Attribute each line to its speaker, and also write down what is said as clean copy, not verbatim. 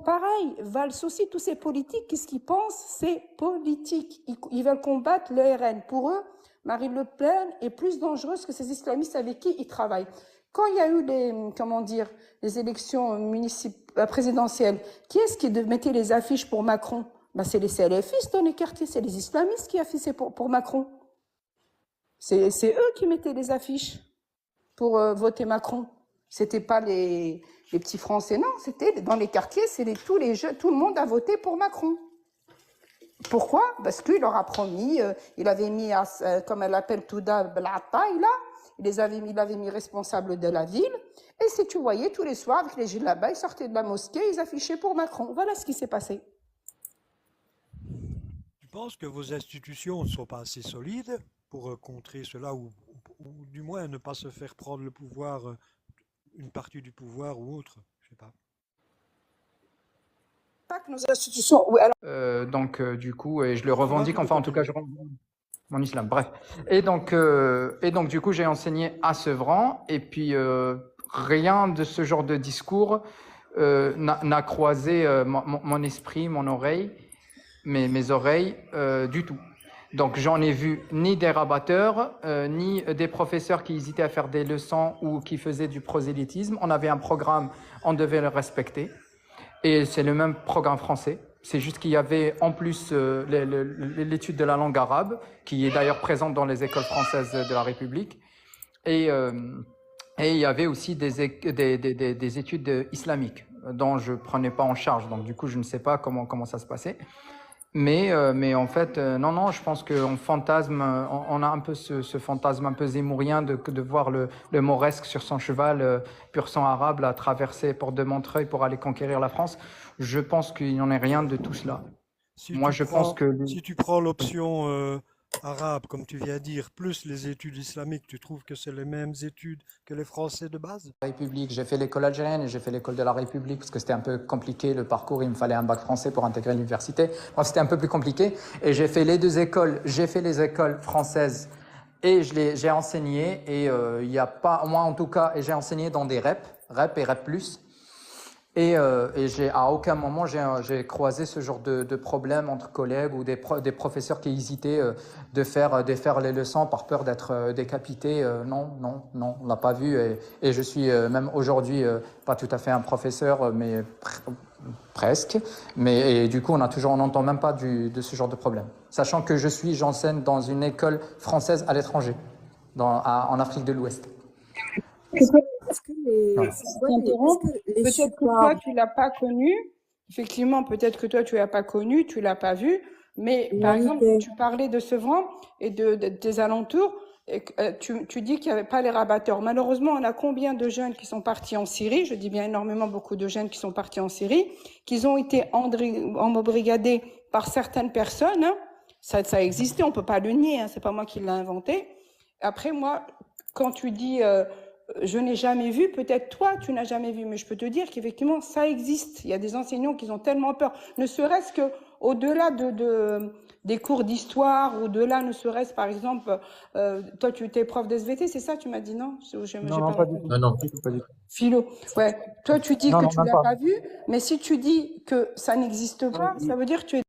Speaker 1: pareil, Valls aussi, tous ces politiques, qu'est-ce qu'ils pensent? C'est politique. Ils veulent combattre le RN. Pour eux, Marine Le Pen est plus dangereuse que ces islamistes avec qui ils travaillent. Quand il y a eu les élections présidentielles, qui est-ce qui mettait les affiches pour Macron? Ben, c'est les salafistes dans les quartiers, c'est les islamistes qui affichaient pour Macron. C'est eux qui mettaient les affiches pour voter Macron. C'était pas les petits Français, non, c'était dans les quartiers, tout le monde a voté pour Macron. Pourquoi? Parce qu'il leur a promis, il avait mis, comme elle l'appelle, Touda Blataïla, il avait mis responsable de la ville, et si tu voyais tous les soirs, avec les gilets là-bas, ils sortaient de la mosquée, ils affichaient pour Macron. Voilà ce qui s'est passé.
Speaker 2: Tu penses que vos institutions ne sont pas assez solides pour contrer cela, ou du moins ne pas se faire prendre le pouvoir, une partie du pouvoir ou autre? Je sais pas.
Speaker 1: Pas que nos institutions... Oui, alors...
Speaker 3: donc, du coup, et je le revendique, enfin, en tout cas, je revendique mon islam, bref. Et donc, du coup, j'ai enseigné à Sevran, et puis rien de ce genre de discours n'a croisé mon esprit, mon oreille, mes oreilles, du tout. Donc, j'en ai vu ni des rabatteurs, ni des professeurs qui hésitaient à faire des leçons ou qui faisaient du prosélytisme. On avait un programme, on devait le respecter. Et c'est le même programme français. C'est juste qu'il y avait en plus l'étude de la langue arabe, qui est d'ailleurs présente dans les écoles françaises de la République. Et il y avait aussi des études islamiques dont je ne prenais pas en charge. Donc du coup, je ne sais pas comment ça se passait. Mais en fait, non, je pense qu'on fantasme, on a un peu ce fantasme un peu zémourien de voir le Mauresque sur son cheval, pur sang arabe, à traverser Porte de Montreuil pour aller conquérir la France. Je pense qu'il n'y en a rien de tout cela.
Speaker 2: Si tu prends l'option arabe, comme tu viens de dire, plus les études islamiques, tu trouves que c'est les mêmes études que les Français de base?
Speaker 3: République, j'ai fait l'école algérienne et j'ai fait l'école de la République parce que c'était un peu compliqué le parcours, il me fallait un bac français pour intégrer l'université. Bref, c'était un peu plus compliqué et j'ai fait les deux écoles, j'ai fait les écoles françaises et j'ai enseigné et il n'y a pas, moi en tout cas, et j'ai enseigné dans des REP et REP+. Et à aucun moment j'ai croisé ce genre de problème entre collègues ou des professeurs qui hésitaient de faire les leçons par peur d'être décapités. Non, on l'a pas vu. Et je suis même aujourd'hui pas tout à fait un professeur, mais presque. Et du coup, on n'entend même pas de ce genre de problème. Sachant que j'enseigne dans une école française à l'étranger, en Afrique de l'Ouest.
Speaker 1: Est-ce que peut-être que toi, tu ne l'as pas connu. Effectivement, peut-être que toi, tu ne l'as pas connu, tu ne l'as pas vu. Mais par exemple, tu parlais de Sevran et des alentours. Et, tu dis qu'il n'y avait pas les rabatteurs. Malheureusement, on a combien de jeunes qui sont partis en Syrie? Je dis bien énormément, beaucoup de jeunes qui sont partis en Syrie, qui ont été embrigadés par certaines personnes. Hein. Ça a existé, on ne peut pas le nier. Hein, ce n'est pas moi qui l'ai inventé. Après, moi, quand tu dis... je n'ai jamais vu, peut-être toi, tu n'as jamais vu, mais je peux te dire qu'effectivement, ça existe. Il y a des enseignants qui ont tellement peur, ne serait-ce qu'au-delà des cours d'histoire, au-delà, ne serait-ce, par exemple, toi, tu étais prof d'SVT, c'est ça, tu m'as dit, non?
Speaker 3: Non, pas du tout. Non, pas du tout.
Speaker 1: Philo, ouais. Toi, tu dis que tu ne l'as pas vu, mais si tu dis que ça n'existe pas, ça veut dire que tu es